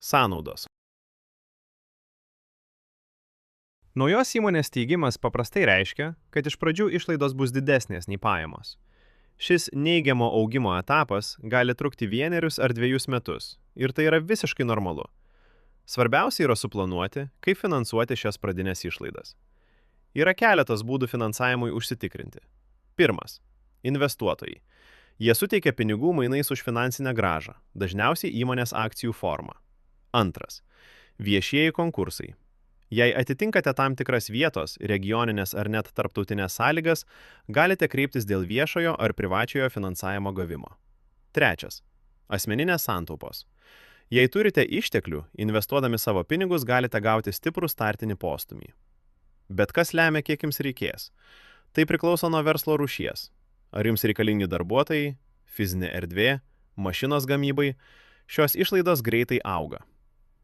Sąnaudos. Naujos įmonės steigimas paprastai reiškia, kad iš pradžių išlaidos bus didesnės nei pajamos. Šis neigiamo augimo etapas gali trukti 1 ar 2 metus ir tai yra visiškai normalu. Svarbiausia yra suplanuoti, kaip finansuoti šias pradinės išlaidas. Yra keletas būdų finansavimui užsitikrinti. Pirmas – investuotojai. Jie suteikia pinigų mainais už finansinę grąžą, dažniausiai įmonės akcijų forma. Antras – viešieji konkursai. Jei atitinkate tam tikras vietos, regioninės ar net tarptautinės sąlygas, galite kreiptis dėl viešojo ar privačiojo finansavimo gavimo. Trečias – asmeninės santaupos. Jei turite išteklių, investuodami savo pinigus galite gauti stiprų startinį postumį. Bet kas lemia, kiek jums reikės? Tai priklauso nuo verslo rūšies. Ar jums reikalingi darbuotojai, fizinė erdvė, mašinos gamybai, šios išlaidos greitai auga.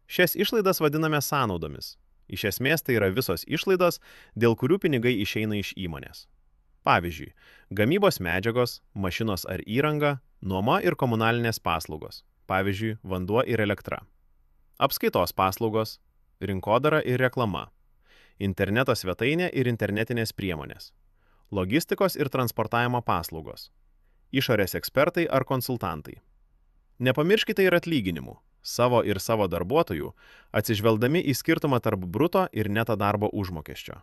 Šias išlaidas vadiname sąnaudomis. Iš esmės tai yra visos išlaidos, dėl kurių pinigai išeina iš įmonės. Pavyzdžiui, gamybos medžiagos, mašinos ar įranga, nuoma ir komunalinės paslaugos. Pavyzdžiui, vanduo ir elektra. Apskaitos paslaugos, rinkodara ir reklama. Interneto svetainė ir internetinės priemonės. Logistikos ir transportavimo paslaugos. Išorės ekspertai ar konsultantai. Nepamirškite ir atlyginimų, savo ir savo darbuotojų, atsižvelgdami į skirtumą tarp bruto ir neto darbo užmokesčio.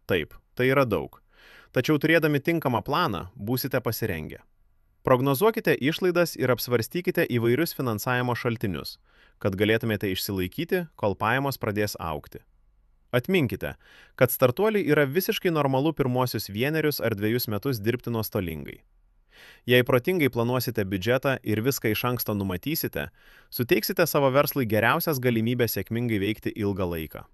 Taip, tai yra daug. Tačiau turėdami tinkamą planą, būsite pasirengę. Prognozuokite išlaidas ir apsvarstykite įvairius finansavimo šaltinius, kad galėtumėte išsilaikyti, kol pajamos pradės augti. Atminkite, kad startuoliai yra visiškai normalu pirmuosius 1 ar 2 metus dirbti nuostolingai. Jei protingai planuosite biudžetą ir viską iš anksto numatysite, suteiksite savo verslui geriausias galimybės sėkmingai veikti ilgą laiką.